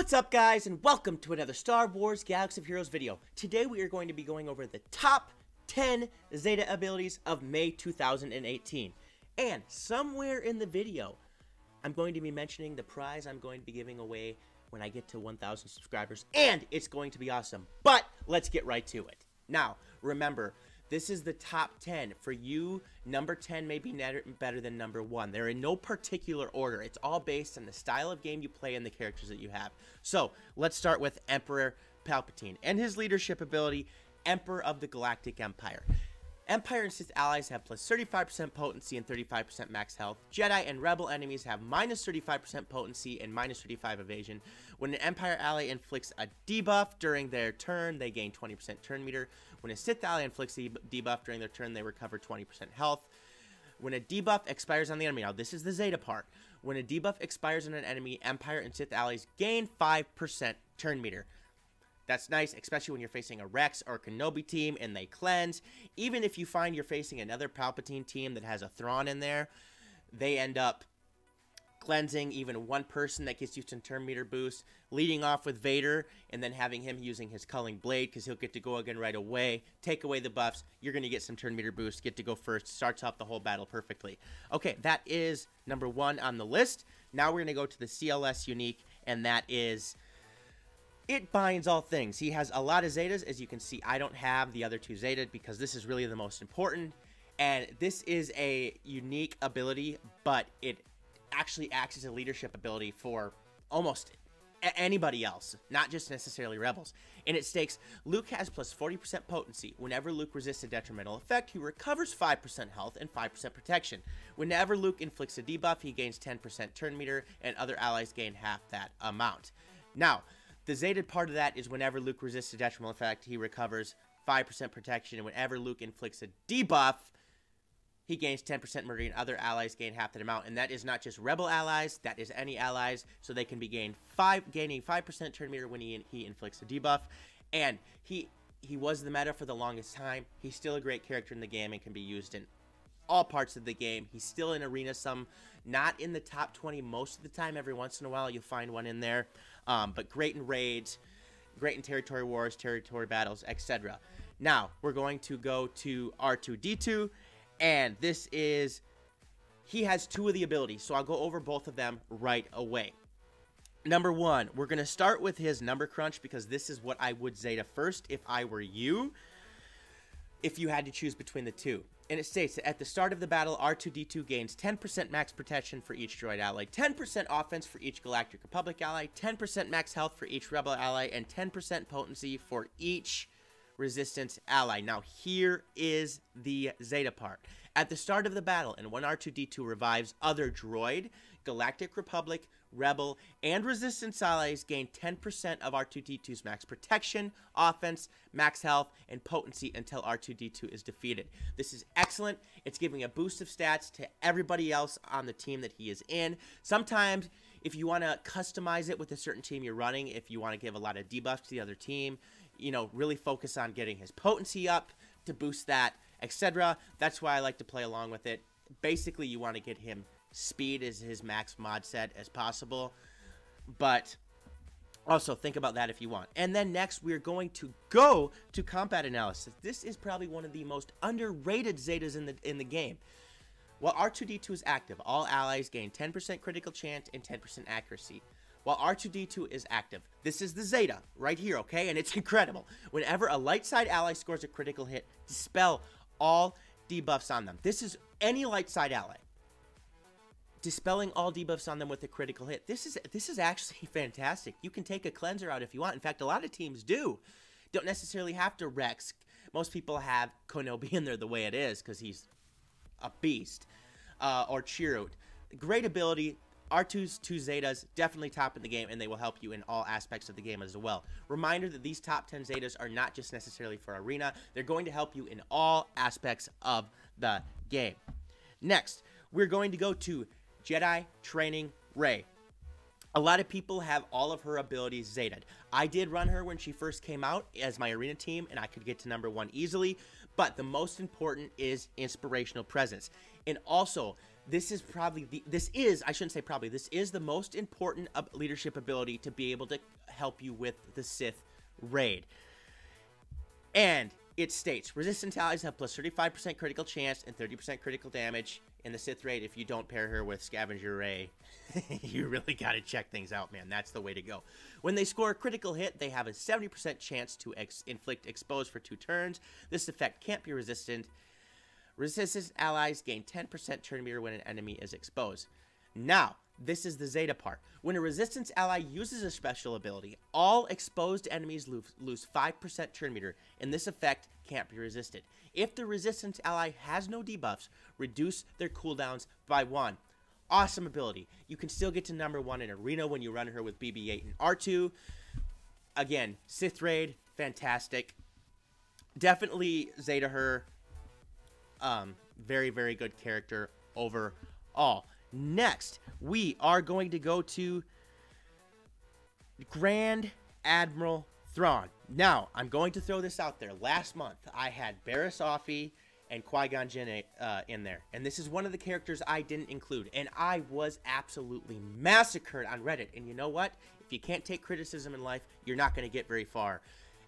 What's up, guys, and welcome to another Star Wars Galaxy of Heroes video. Today we are going to be going over the top 10 Zeta abilities of May 2018. And somewhere in the video, I'm going to be mentioning the prize I'm going to be giving away when I get to 1,000 subscribers, and it's going to be awesome. But let's get right to it. Now, remember, this is the top 10. For you, number 10 may be better than number 1. They're in no particular order. It's all based on the style of game you play and the characters that you have. So, let's start with Emperor Palpatine and his leadership ability, Emperor of the Galactic Empire. Empire and Sith allies have plus 35% potency and 35% max health. Jedi and Rebel enemies have minus 35% potency and minus 35 evasion. When an Empire ally inflicts a debuff during their turn, they gain 20% turn meter. When a Sith ally inflicts a debuff during their turn, they recover 20% health. When a debuff expires on the enemy, now this is the Zeta part. When a debuff expires on an enemy, Empire and Sith allies gain 5% turn meter. That's nice, especially when you're facing a Rex or Kenobi team and they cleanse. Even if you find you're facing another Palpatine team that has a Thrawn in there, they end up cleansing even one person. That gets you some turn meter boost. Leading off with Vader and then having him using his culling blade because he'll get to go again right away. Take away the buffs. You're going to get some turn meter boost. Get to go first. Starts off the whole battle perfectly. Okay, that is number 1 on the list. Now we're going to go to the Cls Unique, and that is... it binds all things. He has a lot of Zetas. As you can see, I don't have the other 2 Zeta because this is really the most important. And this is a unique ability, but it actually acts as a leadership ability for almost anybody else, not just necessarily Rebels. And it states, Luke has plus 40% potency. Whenever Luke resists a detrimental effect, he recovers 5% health and 5% protection. Whenever Luke inflicts a debuff, he gains 10% turn meter, and other allies gain half that amount. Now, the Zeta part of that is whenever Luke resists a detrimental effect, he recovers 5% protection, and whenever Luke inflicts a debuff, he gains 10% murder, and other allies gain half that amount. And that is not just Rebel allies, that is any allies, so they can be gaining 5% turn meter when he inflicts a debuff. And he was the meta for the longest time. He's still a great character in the game and can be used in all parts of the game. He's still in arena some, not in the top 20 most of the time. Every once in a while you'll find one in there. But great in raids, great in territory wars, territory battles, etc. Now, we're going to go to R2-D2, and this is, he has 2 of the abilities, so I'll go over both of them right away. Number 1, we're going to start with his number crunch, because this is what I would Zeta first if I were you, if you had to choose between the 2. And it states that at the start of the battle, R2-D2 gains 10% max protection for each droid ally, 10% offense for each Galactic Republic ally, 10% max health for each Rebel ally, and 10% potency for each Resistance ally. Now, here is the Zeta part. At the start of the battle, and when R2-D2 revives, other droid, Galactic Republic, Rebel, and Resistance allies gain 10% of R2-D2's max protection, offense, max health, and potency until R2-D2 is defeated. This is excellent. It's giving a boost of stats to everybody else on the team that he is in. Sometimes, if you want to customize it with a certain team you're running, if you want to give a lot of debuffs to the other team, you know, really focus on getting his potency up to boost that, etc. That's why I like to play along with it. Basically, you want to get him speed as his max mod set as possible, but also think about that if you want. And then next, we're going to go to combat analysis. This is probably one of the most underrated Zetas in the game. While R2-D2 is active, all allies gain 10% critical chance and 10% accuracy. While R2-D2 is active, this is the Zeta right here, okay? And it's incredible. Whenever a light side ally scores a critical hit, dispel all debuffs on them. This is any light side ally. Dispelling all debuffs on them with a critical hit. This is actually fantastic. You can take a cleanser out if you want. In fact, a lot of teams do. Don't necessarily have to Rex. Most people have Kenobi in there the way it is because he's a beast. Or Chirrut. Great ability. R2's 2 Zetas, definitely top in the game, and they will help you in all aspects of the game as well. Reminder that these top 10 Zetas are not just necessarily for Arena. They're going to help you in all aspects of the game. Next, we're going to go to Jedi Training Rey. A lot of people have all of her abilities Zetaed. I did run her when she first came out as my Arena team, and I could get to number 1 easily, but the most important is Inspirational Presence. And also, this is probably I shouldn't say probably, this is the most important leadership ability to be able to help you with the Sith raid. And it states, resistance allies have plus 35% critical chance and 30% critical damage in the Sith raid if you don't pair her with Scavenger Rey. You really got to check things out, man. That's the way to go. When they score a critical hit, they have a 70% chance to inflict expose for 2 turns. This effect can't be resistant. Resistance allies gain 10% turn meter when an enemy is exposed. Now, this is the Zeta part. When a resistance ally uses a special ability, all exposed enemies lose 5% turn meter, and this effect can't be resisted. If the resistance ally has no debuffs, reduce their cooldowns by 1. Awesome ability. You can still get to number 1 in Arena when you run her with BB-8 and R2. Again, Sith Raid, fantastic. Definitely Zeta her. Very, very good character overall. Next, we are going to go to Grand Admiral Thrawn. Now, I'm going to throw this out there. Last month, I had Barriss Offee and Qui-Gon Jinn in there. And this is one of the characters I didn't include. And I was absolutely massacred on Reddit. And you know what? If you can't take criticism in life, you're not going to get very far.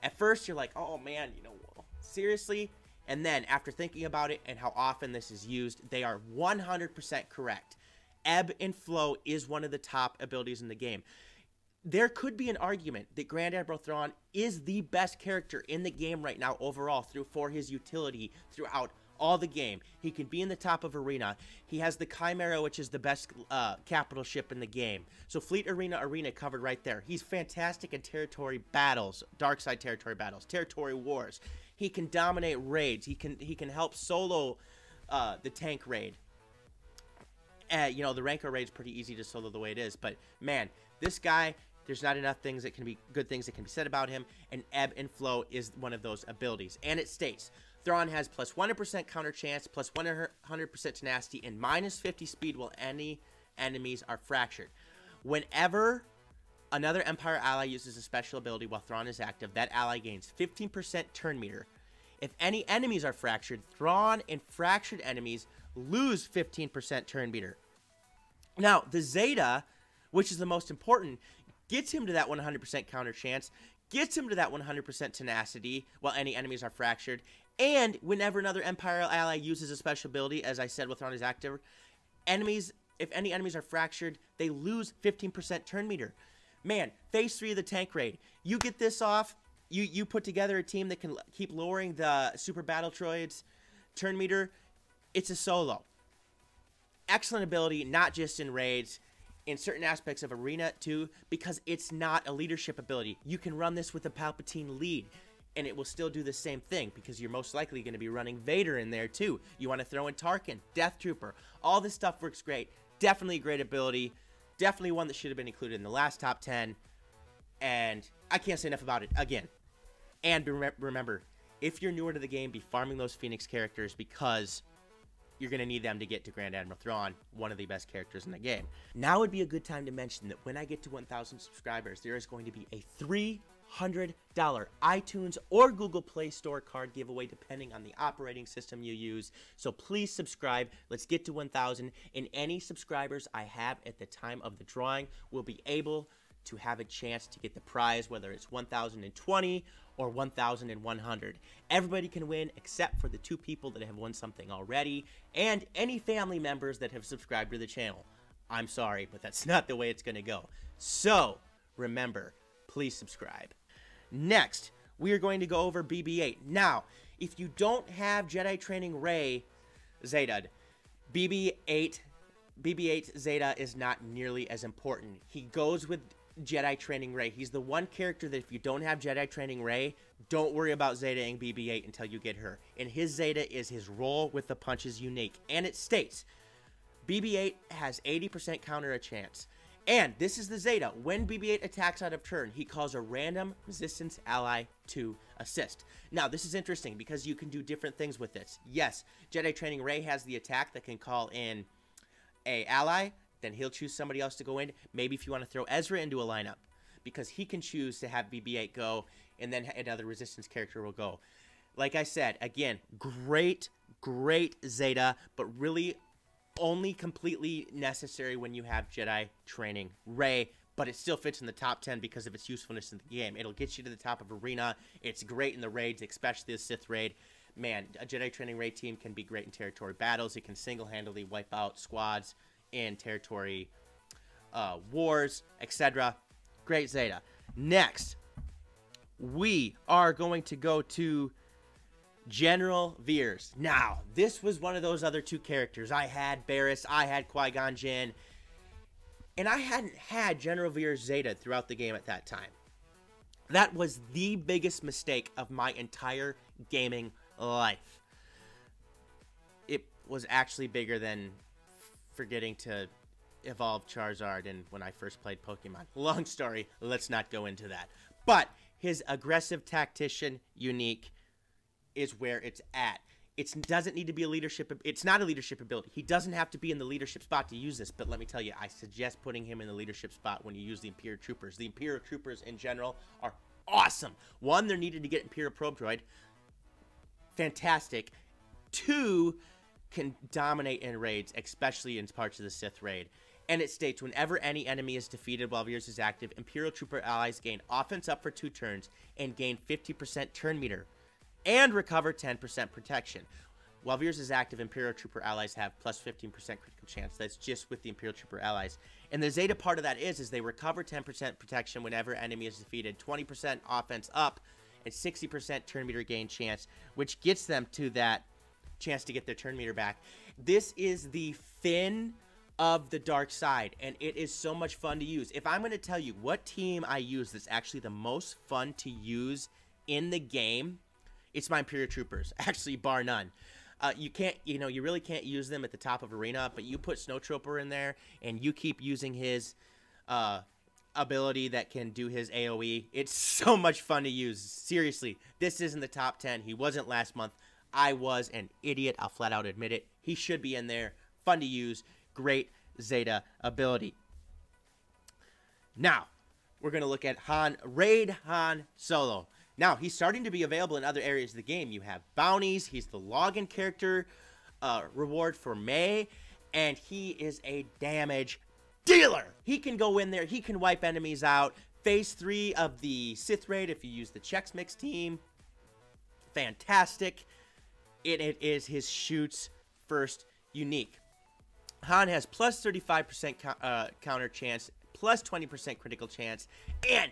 At first, you're like, oh man, you know, seriously? And then, after thinking about it and how often this is used, they are 100% correct. Ebb and Flow is one of the top abilities in the game. There could be an argument that Grand Admiral Thrawn is the best character in the game right now overall for his utility throughout all the game. He can be in the top of Arena. He has the Chimera, which is the best capital ship in the game. So Fleet Arena covered right there. He's fantastic in territory battles, dark side territory battles, territory wars. He can dominate raids. He can help solo the tank raid. You know, the Rancor raid is pretty easy to solo the way it is, but man, this guy, there's not enough things that can be good things that can be said about him, and Ebb and Flow is one of those abilities. And it states, Thrawn has plus 100% counter chance, plus 100% tenacity, and minus 50 speed while any enemies are fractured. Whenever another Empire ally uses a special ability while Thrawn is active, that ally gains 15% turn meter. If any enemies are fractured, Thrawn and fractured enemies lose 15% turn meter. Now, the Zeta, which is the most important, gets him to that 100% counter chance, gets him to that 100% tenacity while any enemies are fractured, and whenever another Empire ally uses a special ability, as I said with Thrawn is active, if any enemies are fractured, they lose 15% turn meter. Man, phase 3 of the tank raid, you get this off, you put together a team that can keep lowering the super battle droids turn meter. It's a solo. Excellent ability, not just in raids, in certain aspects of Arena too, because it's not a leadership ability. You can run this with a Palpatine lead, and it will still do the same thing, because you're most likely going to be running Vader in there too. You want to throw in Tarkin, Death Trooper. All this stuff works great. Definitely a great ability. Definitely one that should have been included in the last top 10. And I can't say enough about it again. And remember, if you're newer to the game, be farming those Phoenix characters, because you're going to need them to get to Grand Admiral Thrawn, one of the best characters in the game. Now would be a good time to mention that when I get to 1,000 subscribers, there is going to be a $300 iTunes or Google Play Store card giveaway, depending on the operating system you use. So please subscribe. Let's get to 1,000. And any subscribers I have at the time of the drawing will be able to have a chance to get the prize, whether it's 1,020 or 1,100. Everybody can win except for the 2 people that have won something already, and any family members that have subscribed to the channel. I'm sorry, but that's not the way it's going to go. So, remember, please subscribe. Next, we are going to go over BB-8. Now, if you don't have Jedi Training Rey Zeta, BB-8 Zeta is not nearly as important. He goes with Jedi Training Rey. He's the one character that if you don't have Jedi Training Rey, don't worry about Zeta-ing BB-8 until you get her. And his Zeta is his roll with the punches unique. And it states, BB-8 has 80% counter a chance. And this is the Zeta. When BB-8 attacks out of turn, he calls a random resistance ally to assist. Now, this is interesting because you can do different things with this. Yes, Jedi Training Rey has the attack that can call in a ally. Then he'll choose somebody else to go in. Maybe if you want to throw Ezra into a lineup, because he can choose to have BB-8 go, and then another resistance character will go. Like I said, again, great Zeta, but really only completely necessary when you have Jedi Training Rey, but it still fits in the top 10 because of its usefulness in the game. It'll get you to the top of arena. It's great in the raids, especially the Sith raid. Man, a Jedi Training Rey team can be great in territory battles. It can single-handedly wipe out squads in territory wars, etc. Great Zeta. Next, we are going to go to General Veers. Now, this was one of those other two characters. I had Barriss, I had Qui-Gon Jinn, and I hadn't had General Veers Zeta throughout the game at that time. That was the biggest mistake of my entire gaming life. It was actually bigger than forgetting to evolve Charizard and when I first played Pokemon. Long story, let's not go into that. But his aggressive tactician unique is where it's at. It doesn't need to be a leadership. It's not a leadership ability. He doesn't have to be in the leadership spot to use this. But let me tell you, I suggest putting him in the leadership spot when you use the Imperial Troopers. The Imperial Troopers in general are awesome. One, they're needed to get Imperial Probe Droid. Fantastic. Two, can dominate in raids, especially in parts of the Sith raid. And it states, whenever any enemy is defeated while Veers is active, Imperial Trooper allies gain offense up for 2 turns and gain 50% turn meter and recover 10% protection. While Veers is active, Imperial Trooper allies have plus 15% critical chance. That's just with the Imperial Trooper allies. And the Zeta part of that is they recover 10% protection whenever enemy is defeated, 20% offense up, and 60% turn meter gain chance, which gets them to that chance to get their turn meter back. This is the Finn of the dark side, and it is so much fun to use. If I'm going to tell you what team I use that's actually the most fun to use in the game, it's my Imperial Troopers, actually, bar none. You can't, you really can't use them at the top of arena, but you put Snow Trooper in there and you keep using his ability that can do his AoE. It's so much fun to use. Seriously, this is in the top 10. He wasn't last month. I was an idiot. I'll flat out admit it. He should be in there. Fun to use. Great Zeta ability. Now, we're going to look at Raid Han Solo. Now, he's starting to be available in other areas of the game. You have bounties. He's the login character reward for May, and he is a damage dealer. He can go in there. He can wipe enemies out. Phase 3 of the Sith raid, if you use the Chex Mix team, fantastic. It is his shoots first unique. Han has plus 35% counter chance, plus 20% critical chance, and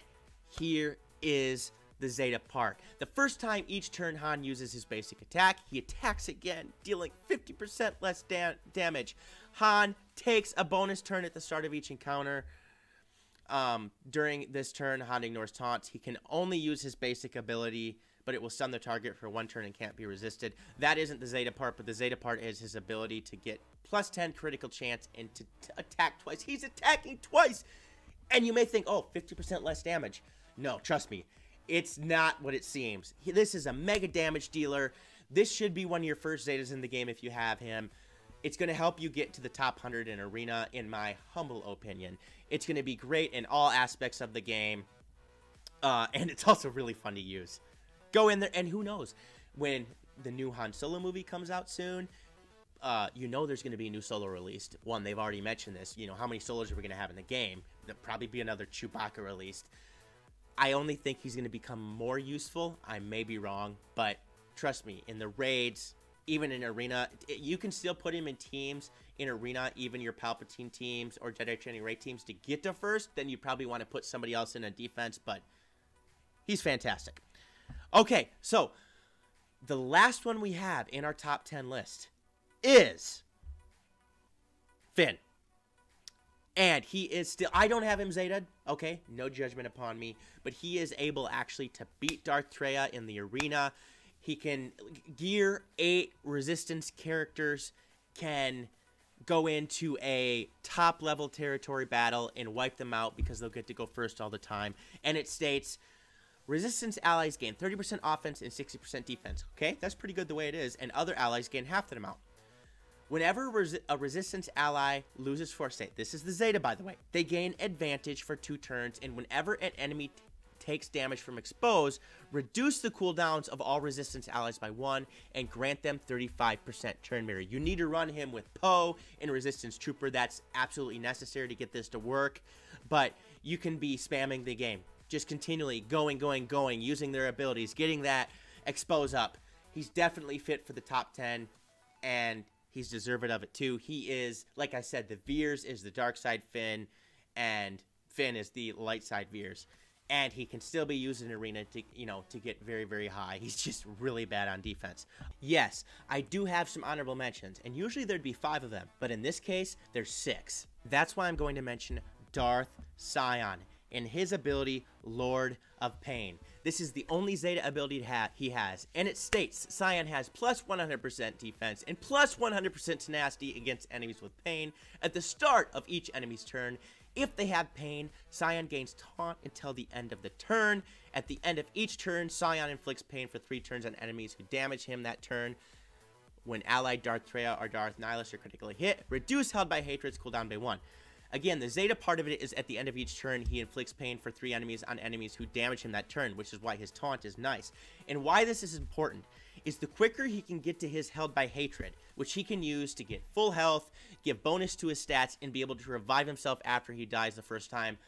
here is the Zeta part. The first time each turn Han uses his basic attack, he attacks again, dealing 50% less damage. Han takes a bonus turn at the start of each encounter. During this turn, Han ignores taunts. He can only use his basic ability, but it will stun the target for 1 turn and can't be resisted. That isn't the Zeta part, but the Zeta part is his ability to get plus 10 critical chance and to attack twice. He's attacking twice! And you may think, oh, 50% less damage. No, trust me. It's not what it seems. This is a mega damage dealer. This should be one of your first Zetas in the game if you have him. It's going to help you get to the top 100 in Arena, in my humble opinion. It's going to be great in all aspects of the game. And it's also really fun to use. Go in there, and who knows? When the new Han Solo movie comes out soon, there's going to be a new Solo released. One, they've already mentioned this. How many Solos are we going to have in the game? There'll probably be another Chewbacca released. I only think he's going to become more useful. I may be wrong, but trust me, in the raids, even in Arena, you can still put him in teams in Arena, even your Palpatine teams or Jedi Training Rey teams to get to first. Then you probably want to put somebody else in a defense, but he's fantastic. Okay, so the last one we have in our top 10 list is Finn. And he is still, I don't have him Zeta, okay, no judgment upon me, but he is able actually to beat Darth Traya in the arena. He can gear 8 resistance characters, can go into a top level territory battle and wipe them out because they'll get to go first all the time. And it states, resistance allies gain 30% offense and 60% defense, okay, that's pretty good the way it is, and other allies gain half that amount. Whenever a resistance ally loses force state, this is the Zeta, by the way, they gain advantage for 2 turns, and whenever an enemy takes damage from expose, reduce the cooldowns of all resistance allies by 1, and grant them 35% turn mirror. You need to run him with Poe and Resistance Trooper. That's absolutely necessary to get this to work, but you can be spamming the game. Just continually going, using their abilities, getting that expose up. He's definitely fit for the top 10, and he's deserving of it too. He is, like I said, the Veers is the dark side Finn, and Finn is the light side Veers. And he can still be used in arena to, to get very, very high. He's just really bad on defense. Yes, I do have some honorable mentions, and usually there'd be 5 of them, but in this case, there's 6. That's why I'm going to mention Darth Sion and his ability, Lord of Pain. This is the only Zeta ability he has, and it states Sion has plus 100% defense and plus 100% tenacity against enemies with pain at the start of each enemy's turn. If they have pain, Sion gains taunt until the end of the turn. At the end of each turn, Sion inflicts pain for 3 turns on enemies who damage him that turn. When allied Darth Traya or Darth Nihilus are critically hit, reduce held by hatred's cooldown by 1. Again, the Zeta part of it is at the end of each turn, he inflicts pain for 3 enemies on enemies who damage him that turn, which is why his taunt is nice. And why this is important is the quicker he can get to his held by hatred, which he can use to get full health, give bonus to his stats, and be able to revive himself after he dies the first time,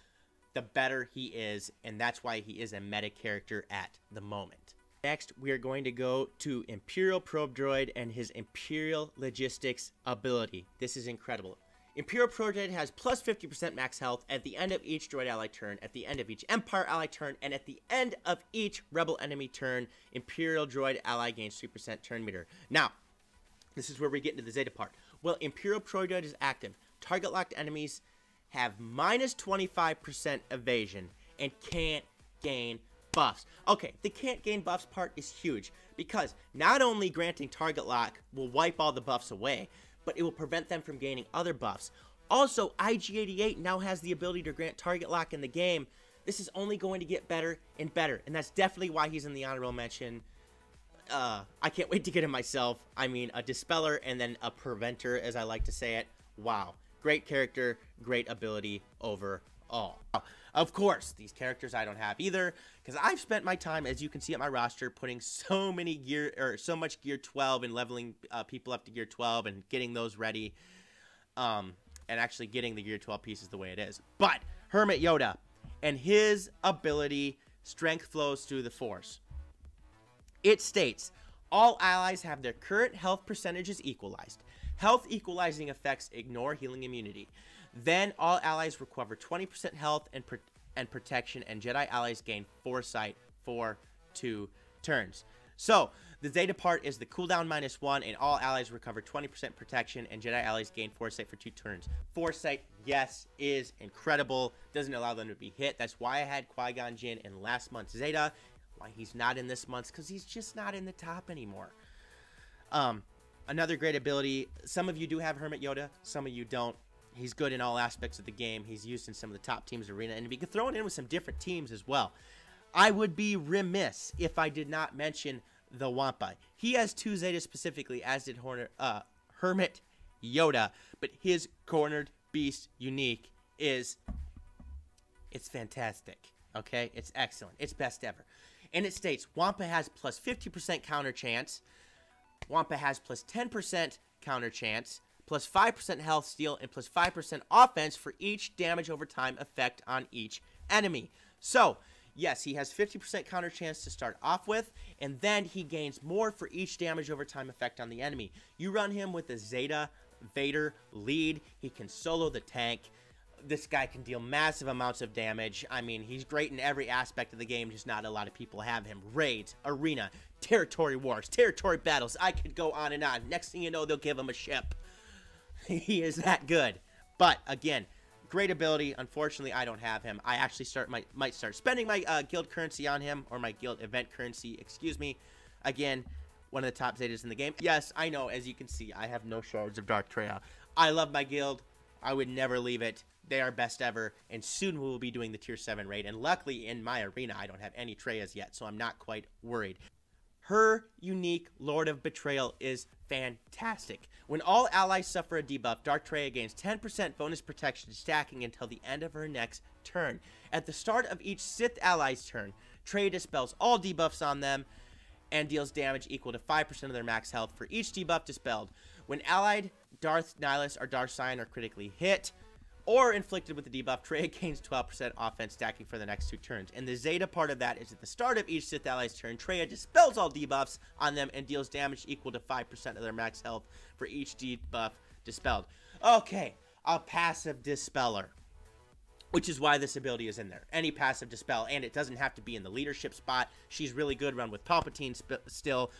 the better he is, and that's why he is a meta character at the moment. Next, we are going to go to Imperial Probe Droid and his Imperial Logistics ability. This is incredible. Imperial Probe Droid has plus 50% max health at the end of each droid ally turn, at the end of each Empire ally turn, and at the end of each Rebel enemy turn. Imperial Droid ally gains 3% turn meter. Now, this is where we get into the Zeta part. Well, Imperial Probe Droid is active. Target locked enemies have minus 25% evasion and can't gain buffs. Okay, the can't gain buffs part is huge because not only granting target lock will wipe all the buffs away, but it will prevent them from gaining other buffs. Also, IG-88 now has the ability to grant target lock in the game. This is only going to get better and better, and that's definitely why he's in the honorable mention. I can't wait to get him myself. I mean, a dispeller and then a preventer, as I like to say it. Wow. Great character, great ability overall. Of course, these characters I don't have either, because I've spent my time, as you can see at my roster, putting so much gear 12 and leveling people up to gear 12 and getting those ready, and actually getting the gear 12 pieces the way it is. But Hermit Yoda and his ability, Strength Flows Through the Force. It states, all allies have their current health percentages equalized. Health equalizing effects ignore healing immunity. Then all allies recover 20% health and protection, and Jedi allies gain Foresight for 2 turns. So, the Zeta part is the cooldown -1, and all allies recover 20% protection, and Jedi allies gain Foresight for 2 turns. Foresight, yes, is incredible. Doesn't allow them to be hit. That's why I had Qui-Gon Jinn in last month's Zeta. Why he's not in this month's, because he's just not in the top anymore. Another great ability. Some of you do have Hermit Yoda. Some of you don't. He's good in all aspects of the game. He's used in some of the top teams arena, and we could throw it in with some different teams as well. I would be remiss if I did not mention the Wampa. He has 2 Zetas specifically, as did Hermit Yoda, but his Cornered Beast Unique it's fantastic, okay? It's excellent. It's best ever. And it states, Wampa has plus 50% counter chance, Wampa has plus 10% counter chance, plus 5% health steal, and plus 5% offense for each damage over time effect on each enemy. So, yes, he has 50% counter chance to start off with, and then he gains more for each damage over time effect on the enemy. You run him with the Zeta Vader lead, he can solo the tank. This guy can deal massive amounts of damage. I mean, he's great in every aspect of the game, just not a lot of people have him. Raids, arena, territory wars, territory battles. I could go on and on. Next thing you know, they'll give him a ship. He is that good. But, again, great ability. Unfortunately, I don't have him. I actually might start spending my guild currency on him, or my guild event currency, excuse me. Again, one of the top Zetas in the game. Yes, I know, as you can see, I have no shards of Darth Traya. I love my guild. I would never leave it. They are best ever, and soon we will be doing the Tier 7 raid, and luckily in my arena I don't have any Trayas yet, so I'm not quite worried. Her unique Lord of Betrayal is fantastic. When all allies suffer a debuff, Darth Traya gains 10% bonus protection stacking until the end of her next turn. At the start of each Sith ally's turn, Traya dispels all debuffs on them and deals damage equal to 5% of their max health for each debuff dispelled. When allied Darth, Nihilus, or Darth Sion are critically hit or inflicted with the debuff, Traya gains 12% offense stacking for the next 2 turns. And the Zeta part of that is at the start of each Sith ally's turn, Traya dispels all debuffs on them and deals damage equal to 5% of their max health for each debuff dispelled. Okay, a passive dispeller, which is why this ability is in there. Any passive dispel, and it doesn't have to be in the leadership spot. She's really good run with Palpatine still.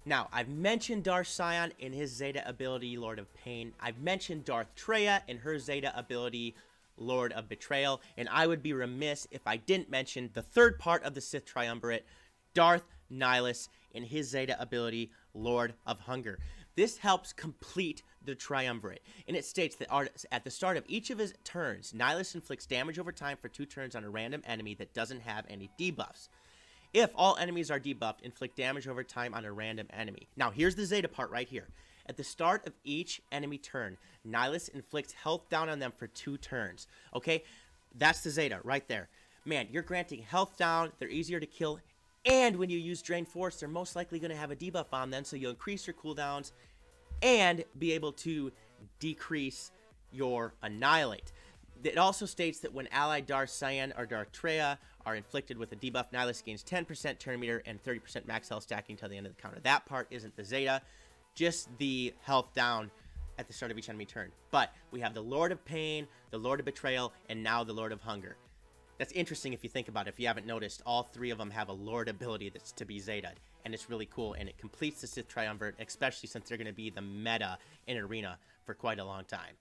Now, I've mentioned Darth Sion in his Zeta ability, Lord of Pain. I've mentioned Darth Traya in her Zeta ability, Lord of Betrayal. And I would be remiss if I didn't mention the third part of the Sith Triumvirate, Darth Nihilus in his Zeta ability, Lord of Hunger. This helps complete the Triumvirate, and it states that at the start of each of his turns, Nihilus inflicts damage over time for 2 turns on a random enemy that doesn't have any debuffs. If all enemies are debuffed, inflict damage over time on a random enemy. Now, here's the Zeta part right here. At the start of each enemy turn, Nihilus inflicts health down on them for 2 turns. Okay? That's the Zeta right there. Man, you're granting health down. They're easier to kill. And when you use Drain Force, they're most likely going to have a debuff on them, so you'll increase your cooldowns and be able to decrease your Annihilate. It also states that when allied Darth Sion or Darth Traya are inflicted with a debuff, Nihilus gains 10% turn meter and 30% max health stacking till the end of the counter. That part isn't the Zeta, just the health down at the start of each enemy turn. But we have the Lord of Pain, the Lord of Betrayal, and now the Lord of Hunger. That's interesting if you think about it. If you haven't noticed, all 3 of them have a Lord ability that's to be Zeta'd, and it's really cool, and it completes the Sith Triumvirate, especially since they're going to be the meta in Arena for quite a long time.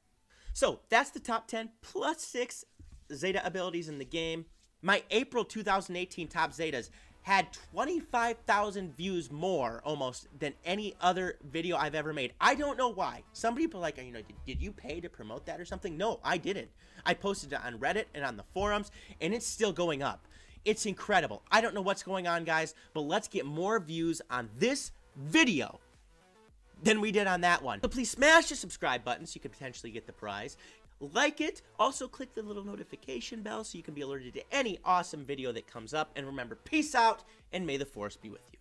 So, that's the top 10 plus 6 Zeta abilities in the game. My April 2018 top Zetas had 25,000 views more, almost, than any other video I've ever made. I don't know why. Some people are like, you know, did you pay to promote that or something? No, I didn't. I posted it on Reddit and on the forums, and it's still going up. It's incredible. I don't know what's going on, guys, but let's get more views on this video than we did on that one. So please smash the subscribe button so you can potentially get the prize. Like it. Also click the little notification bell so you can be alerted to any awesome video that comes up. And remember, peace out, and may the Force be with you.